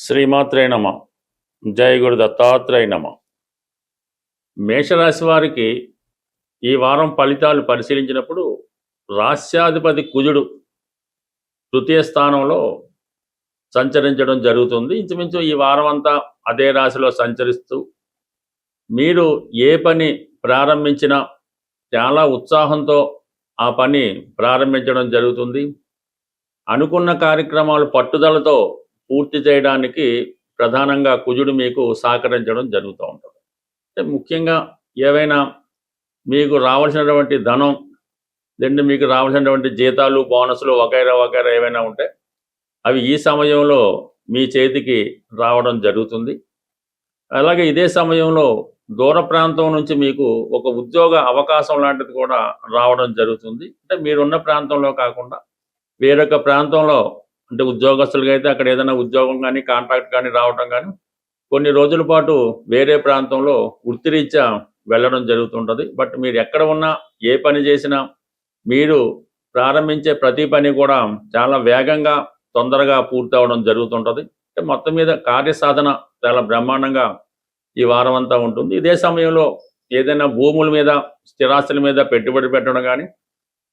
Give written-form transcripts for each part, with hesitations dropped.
శ్రీమాత్రే నమ. జయ గురు దత్తాత్రేయ నమ. మేషరాశి వారికి ఈ వారం ఫలితాలు పరిశీలించినప్పుడు రాశ్యాధిపతి కుజుడు తృతీయ స్థానంలో సంచరించడం జరుగుతుంది. ఇంచుమించు ఈ వారం అంతా అదే రాశిలో సంచరిస్తూ మీరు ఏ పని ప్రారంభించినా చాలా ఉత్సాహంతో ఆ పని ప్రారంభించడం జరుగుతుంది. అనుకున్న కార్యక్రమాలు పట్టుదలతో పూర్తి చేయడానికి ప్రధానంగా కుజుడు మీకు సహకరించడం జరుగుతూ ఉంటుంది. అంటే ముఖ్యంగా ఏవైనా మీకు రావాల్సినటువంటి ధనం, లేదంటే మీకు రావాల్సినటువంటి జీతాలు, బోనస్లు వగైరా వగైరా ఏవైనా ఉంటే అవి ఈ సమయంలో మీ చేతికి రావడం జరుగుతుంది. అలాగే ఇదే సమయంలో దూర ప్రాంతం నుంచి మీకు ఒక ఉద్యోగ అవకాశం లాంటిది కూడా రావడం జరుగుతుంది. అంటే మీరున్న ప్రాంతంలో కాకుండా వేరొక ప్రాంతంలో, అంటే ఉద్యోగస్తులుగా అయితే అక్కడ ఏదైనా ఉద్యోగం కానీ కాంట్రాక్ట్ కానీ రావడం కానీ, కొన్ని రోజుల పాటు వేరే ప్రాంతంలో వృత్తిరీత్యా వెళ్ళడం జరుగుతుంటుంది. బట్ మీరు ఎక్కడ ఉన్నా, ఏ పని చేసినా మీరు ప్రారంభించే ప్రతి పని కూడా చాలా వేగంగా తొందరగా పూర్తి అవడం జరుగుతుంటుంది. అంటే మొత్తం మీద కార్యసాధన చాలా బ్రహ్మాండంగా ఈ వారం అంతా ఉంటుంది. ఇదే సమయంలో ఏదైనా భూముల మీద, స్థిరాస్తుల మీద పెట్టుబడి పెట్టడం కానీ,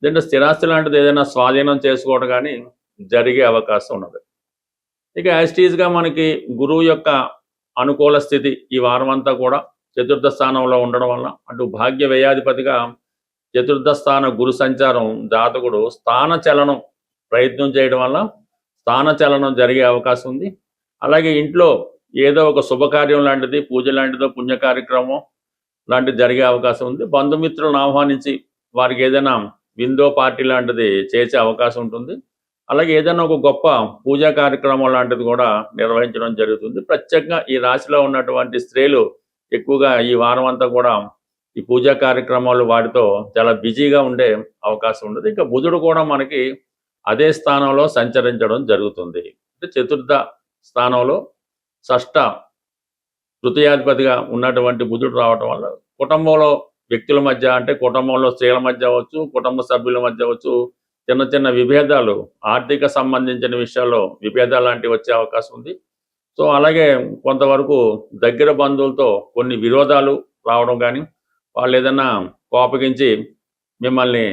లేదంటే స్థిరాస్తి లాంటిది ఏదైనా స్వాధీనం చేసుకోవడం కానీ జరిగే అవకాశం ఉన్నది. ఇక యాస్టీజ్గా మనకి గురువు యొక్క అనుకూల స్థితి ఈ వారం అంతా కూడా చతుర్థ స్థానంలో ఉండడం వల్ల, అటు భాగ్య వ్యయాధిపతిగా చతుర్థ స్థాన గురు సంచారం జాతకుడు స్థాన చలనం ప్రయత్నం చేయడం వల్ల స్థాన చలనం జరిగే అవకాశం ఉంది. అలాగే ఇంట్లో ఏదో ఒక శుభకార్యం లాంటిది, పూజ లాంటిదో, పుణ్య కార్యక్రమం లాంటిది జరిగే అవకాశం ఉంది. బంధుమిత్రులను ఆహ్వానించి వారికి ఏదైనా విందో పార్టీ లాంటిది చేసే అవకాశం ఉంటుంది. అలాగే ఏదైనా ఒక గొప్ప పూజా కార్యక్రమం లాంటిది కూడా నిర్వహించడం జరుగుతుంది. ప్రత్యేకంగా ఈ రాశిలో ఉన్నటువంటి స్త్రీలు ఎక్కువగా ఈ వారం అంతా కూడా ఈ పూజా కార్యక్రమాలు వాటితో చాలా బిజీగా ఉండే అవకాశం ఉండదు. ఇంకా బుధుడు కూడా మనకి అదే స్థానంలో సంచరించడం జరుగుతుంది. అంటే చతుర్థ స్థానంలో షష్ఠ తృతీయాధిపతిగా ఉన్నటువంటి బుధుడు రావటం వల్ల కుటుంబంలో వ్యక్తుల మధ్య, అంటే కుటుంబంలో స్త్రీల మధ్య అవ్వచ్చు, కుటుంబ సభ్యుల మధ్య అవ్వచ్చు, చిన్న చిన్న విభేదాలు, ఆర్థిక సంబంధించిన విషయాల్లో విభేదాలు లాంటివి వచ్చే అవకాశం ఉంది. సో అలాగే కొంతవరకు దగ్గర బంధువులతో కొన్ని విరోధాలు రావడం కానీ, వాళ్ళు ఏదైనా కోపగించి మిమ్మల్ని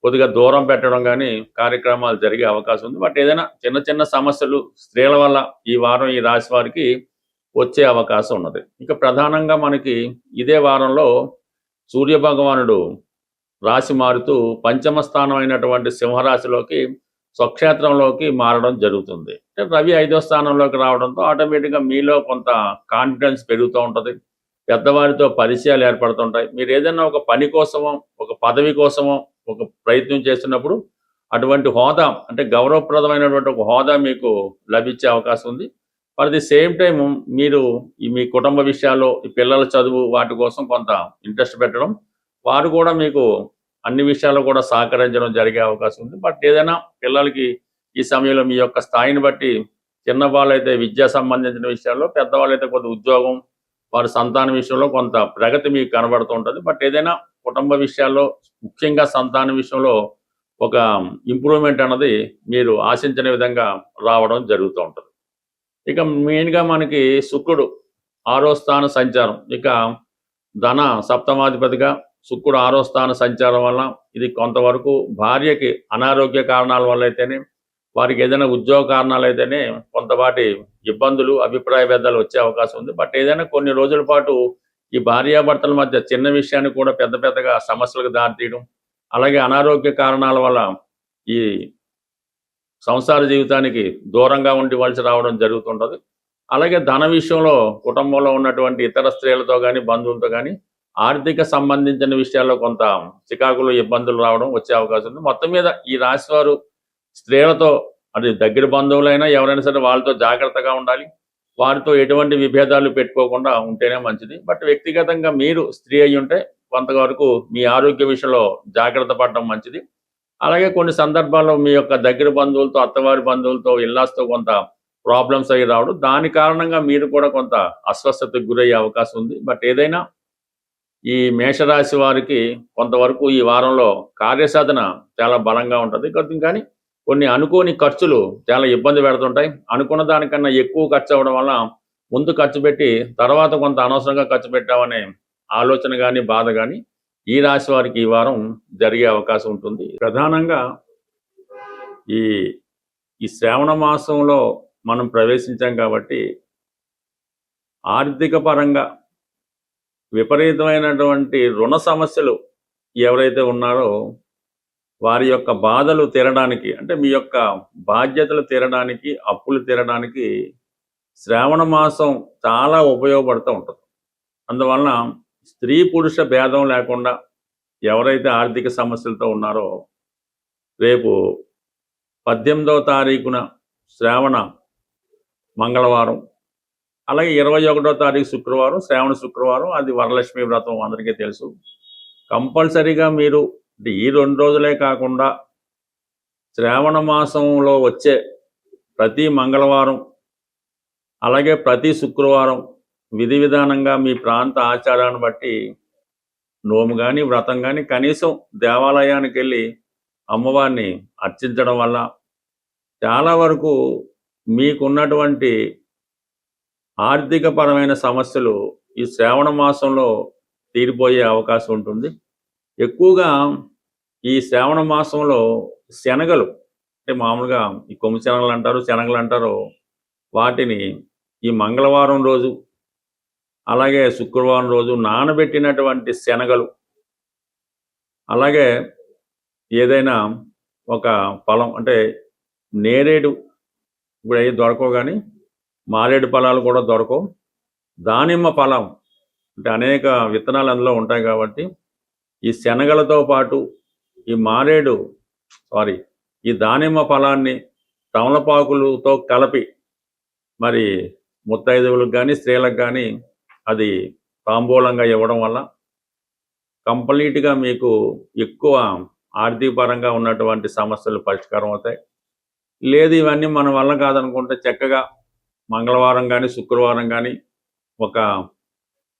కొద్దిగా దూరం పెట్టడం కానీ కార్యక్రమాలు జరిగే అవకాశం ఉంది. బట్ ఏదైనా చిన్న చిన్న సమస్యలు స్త్రీల వల్ల ఈ వారం ఈ రాశి వారికి వచ్చే అవకాశం ఉన్నది. ఇక ప్రధానంగా మనకి ఇదే వారంలో సూర్య భగవానుడు రాశి మారుతూ పంచమ స్థానం అయినటువంటి సింహరాశిలోకి స్వక్షేత్రంలోకి మారడం జరుగుతుంది. రవి 5వ స్థానంలోకి రావడంతో ఆటోమేటిక్గా మీలో కొంత కాన్ఫిడెన్స్ పెరుగుతూ ఉంటుంది. పెద్దవారితో పరిచయాలు ఏర్పడుతుంటాయి. మీరు ఏదైనా ఒక పని కోసమో, ఒక పదవి కోసమో ఒక ప్రయత్నం చేస్తున్నప్పుడు అటువంటి హోదా, అంటే గౌరవప్రదమైనటువంటి ఒక హోదా మీకు లభించే అవకాశం ఉంది. ఫర్ ది సేమ్ టైం మీరు మీ కుటుంబ విషయాల్లో, ఈ పిల్లల చదువు వాటి కోసం కొంత ఇంట్రెస్ట్ పెట్టడం, వారు కూడా మీకు అన్ని విషయాల్లో కూడా సహకరించడం జరిగే అవకాశం ఉంది. బట్ ఏదైనా పిల్లలకి ఈ సమయంలో మీ యొక్క స్థాయిని బట్టి చిన్నవాళ్ళైతే విద్యా సంబంధించిన విషయాల్లో, పెద్దవాళ్ళైతే కొంత ఉద్యోగం, వారి సంతాన విషయంలో కొంత ప్రగతి మీకు కనబడుతూ ఉంటుంది. బట్ ఏదైనా కుటుంబ విషయాల్లో, ముఖ్యంగా సంతాన విషయంలో ఒక ఇంప్రూవ్మెంట్ అన్నది మీరు ఆశించిన విధంగా రావడం జరుగుతూ ఉంటుంది. ఇక మెయిన్గా మనకి శుక్రుడు 6వ స్థాన సంచారం, ఇక ధన సప్తమాధిపతిగా శుక్రుడు 6వ స్థాన సంచారం వల్ల ఇది కొంతవరకు భార్యకి అనారోగ్య కారణాల వల్ల అయితేనే, వారికి ఏదైనా ఉద్యోగ కారణాలు అయితేనే కొంతపాటి ఇబ్బందులు, అభిప్రాయ భేదాలు వచ్చే అవకాశం ఉంది. బట్ ఏదైనా కొన్ని రోజుల పాటు ఈ భార్యాభర్తల మధ్య చిన్న విషయాన్ని కూడా పెద్ద పెద్దగా సమస్యలకు దారితీయడం, అలాగే అనారోగ్య కారణాల వల్ల ఈ సంసార జీవితానికి దూరంగా ఉండివలసి రావడం జరుగుతుంటుంది. అలాగే ధన విషయంలో కుటుంబంలో ఉన్నటువంటి ఇతర స్త్రీలతో కానీ, బంధువులతో కానీ ఆర్థిక సంబంధించిన విషయాల్లో కొంత చికాకులు, ఇబ్బందులు రావడం వచ్చే అవకాశం ఉంది. మొత్తం మీద ఈ రాశి వారు స్త్రీలతో, అది దగ్గర బంధువులైనా ఎవరైనా సరే వాళ్ళతో జాగ్రత్తగా ఉండాలి. వారితో ఎటువంటి విభేదాలు పెట్టుకోకుండా ఉంటేనే మంచిది. బట్ వ్యక్తిగతంగా మీరు స్త్రీ అయి ఉంటే కొంతవరకు మీ ఆరోగ్య విషయంలో జాగ్రత్త పడడం మంచిది. అలాగే కొన్ని సందర్భాల్లో మీ యొక్క దగ్గర బంధువులతో, అత్తవారి బంధువులతో, ఇల్లాస్తో కొంత ప్రాబ్లమ్స్ అయ్యి రావడం, దాని కారణంగా మీరు కూడా కొంత అస్వస్థతకు గురయ్యే అవకాశం ఉంది. బట్ ఏదైనా ఈ మేషరాశి వారికి కొంతవరకు ఈ వారంలో కార్యసాధన చాలా బలంగా ఉంటుంది. కానీ కొన్ని అనుకోని ఖర్చులు చాలా ఇబ్బంది పెడుతుంటాయి. అనుకున్న దానికన్నా ఎక్కువ ఖర్చు అవ్వడం వల్ల ముందు ఖర్చు పెట్టి తర్వాత కొంత అనవసరంగా ఖర్చు పెట్టామనే ఆలోచన కానీ బాధ కానీ ఈ రాశి వారికి ఈ వారం జరిగే అవకాశం ఉంటుంది. ప్రధానంగా ఈ ఈ శ్రావణ మాసంలో మనం ప్రవేశించాం కాబట్టి ఆర్థిక పరంగా విపరీతమైనటువంటి రుణ సమస్యలు ఎవరైతే ఉన్నారో వారి యొక్క బాధలు తీరడానికి, అంటే మీ యొక్క బాధ్యతలు తీరడానికి, అప్పులు తీరడానికి శ్రావణ మాసం చాలా ఉపయోగపడుతూ ఉంటుంది. అందువలన స్త్రీ పురుష భేదం లేకుండా ఎవరైతే ఆర్థిక సమస్యలతో ఉన్నారో రేపు 18వ తారీఖున శ్రావణ మంగళవారం, అలాగే 21వ తారీఖు శుక్రవారం, శ్రావణ శుక్రవారం, అది వరలక్ష్మి వ్రతం అందరికీ తెలుసు. కంపల్సరీగా మీరు ఈ 2 రోజులే కాకుండా శ్రావణ మాసంలో వచ్చే ప్రతి మంగళవారం అలాగే ప్రతి శుక్రవారం విధి విధానంగా మీ ప్రాంత ఆచారాన్ని బట్టి నోము కానీ వ్రతం కానీ కనీసం దేవాలయానికి వెళ్ళి అమ్మవారిని అర్చించడం వల్ల చాలా వరకు మీకున్నటువంటి ఆర్థికపరమైన సమస్యలు ఈ శ్రావణ మాసంలో తీరిపోయే అవకాశం ఉంటుంది. ఎక్కువగా ఈ శ్రావణ మాసంలో శనగలు, అంటే మామూలుగా ఈ కొమ్ము శనగలు అంటారు, శనగలు అంటారు, వాటిని ఈ మంగళవారం రోజు అలాగే శుక్రవారం రోజు నానబెట్టినటువంటి శనగలు, అలాగే ఏదైనా ఒక ఫలం, అంటే నేరేడు ఇప్పుడు అవి దొరకవు, కానీ మారేడు ఫలాలు కూడా దొరకవు, దానిమ్మ ఫలం, అంటే అనేక విత్తనాలు అందులో ఉంటాయి కాబట్టి ఈ శనగలతో పాటు ఈ దానిమ్మ ఫలాన్ని తమలపాకులతో కలిపి మరి ముత్తైదువులకు కానీ స్త్రీలకు కానీ అది తాంబూలంగా ఇవ్వడం వల్ల కంప్లీట్గా మీకు ఎక్కువ ఆర్థిక పరంగా ఉన్నటువంటి సమస్యలు పరిష్కారం అవుతాయి. లేదు ఇవన్నీ మన వల్ల కాదనుకుంటే చక్కగా మంగళవారం కానీ శుక్రవారం కానీ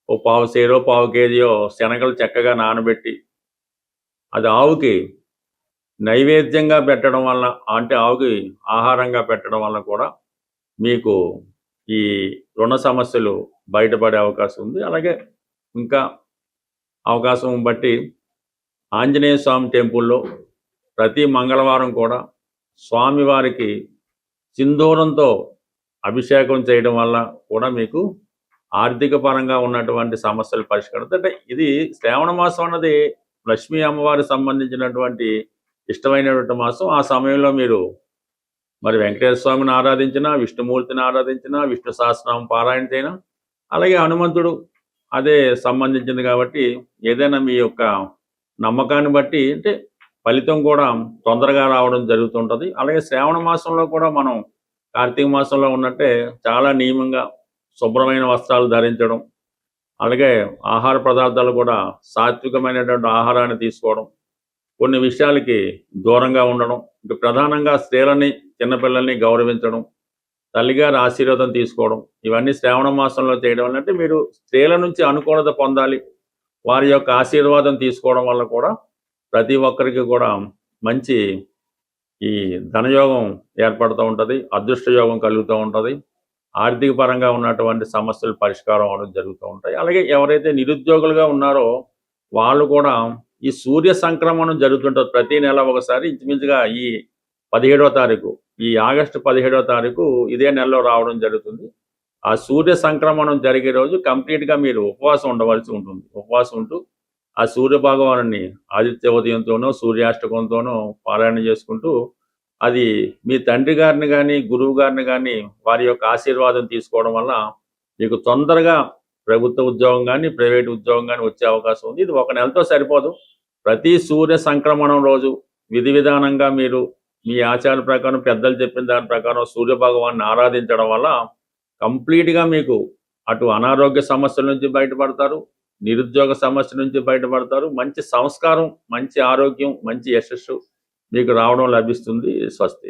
ఓ పావు సేరో పావు కేజీయో శనగలు చక్కగా నానబెట్టి అది ఆవుకి నైవేద్యంగా పెట్టడం వల్ల, అంటే ఆవుకి ఆహారంగా పెట్టడం వల్ల కూడా మీకు ఈ రుణ సమస్యలు బయటపడే అవకాశం ఉంది. అలాగే ఇంకా అవకాశం బట్టి ఆంజనేయ స్వామి టెంపుల్లో ప్రతి మంగళవారం కూడా స్వామివారికి సింధూరంతో అభిషేకం చేయడం వల్ల కూడా మీకు ఆర్థిక పరంగా ఉన్నటువంటి సమస్యలు పరిష్కరిస్తాయి. అంటే ఇది శ్రావణ మాసం అన్నది లక్ష్మీ అమ్మవారికి సంబంధించినటువంటి ఇష్టమైనటువంటి మాసం. ఆ సమయంలో మీరు మరి వెంకటేశ్వర స్వామిని ఆరాధించినా, విష్ణుమూర్తిని ఆరాధించినా, విష్ణు సహస్రనామం పారాయణ చేయనా, అలాగే హనుమంతుడు అదే సంబంధించింది కాబట్టి ఏదైనా మీ యొక్క నమ్మకాన్ని బట్టి అంటే ఫలితం కూడా తొందరగా రావడం జరుగుతుంటుంది. అలాగే శ్రావణ మాసంలో కూడా మనం కార్తీక మాసంలో ఉన్నట్టే చాలా నియమంగా శుభ్రమైన వస్త్రాలు ధరించడం, అలాగే ఆహార పదార్థాలు కూడా సాత్వికమైనటువంటి ఆహారాన్ని తీసుకోవడం, కొన్ని విషయాలకి దూరంగా ఉండడం, ఇంకా ప్రధానంగా స్త్రీలని చిన్నపిల్లల్ని గౌరవించడం, తల్లిగారి ఆశీర్వాదం తీసుకోవడం, ఇవన్నీ శ్రావణ మాసంలో చేయడం వల్ల అంటే మీరు స్త్రీల నుంచి అనుకూలత పొందాలి, వారి యొక్క ఆశీర్వాదం తీసుకోవడం వల్ల కూడా ప్రతి ఒక్కరికి కూడా మంచి ఈ ధనయోగం ఏర్పడుతూ ఉంటుంది, అదృష్ట యోగం కలుగుతూ ఉంటుంది, ఆర్థిక పరంగా ఉన్నటువంటి సమస్యలు పరిష్కారం అవడం జరుగుతూ ఉంటాయి. అలాగే ఎవరైతే నిరుద్యోగులుగా ఉన్నారో వాళ్ళు కూడా ఈ సూర్య సంక్రమణం జరుగుతుంటుంది ప్రతి నెల ఒకసారి. ఇంచుమించుగా ఈ 17వ తారీఖు, ఈ ఆగస్టు 17వ తారీఖు ఇదే నెలలో రావడం జరుగుతుంది. ఆ సూర్య సంక్రమణం జరిగే రోజు కంప్లీట్గా మీరు ఉపవాసం ఉండవలసి ఉంటుంది. ఉపవాసం ఉంటూ ఆ సూర్య భగవాను ఆదిత్య ఉదయంతోనో సూర్యాష్టకంతోనో పారాయణ చేసుకుంటూ అది మీ తండ్రి గారిని కానీ గురువు గారిని కానీ వారి యొక్క ఆశీర్వాదం తీసుకోవడం వల్ల మీకు తొందరగా ప్రభుత్వ ఉద్యోగం కానీ ప్రైవేట్ ఉద్యోగం కానీ వచ్చే అవకాశం ఉంది. ఇది ఒక నెలతో సరిపోదు. ప్రతి సూర్య సంక్రమణం రోజు విధి విధానంగా మీరు మీ ఆచార ప్రకారం పెద్దలు చెప్పిన దాని ప్రకారం సూర్య భగవాన్ని ఆరాధించడం వల్ల కంప్లీట్గా మీకు అటు అనారోగ్య సమస్యల నుంచి బయటపడతారు, నిరుద్యోగ సమస్య నుంచి బయటపడతారు, మంచి సంస్కారం, మంచి ఆరోగ్యం, మంచి యశస్సు మీకు రావడం లభిస్తుంది. స్వస్తి.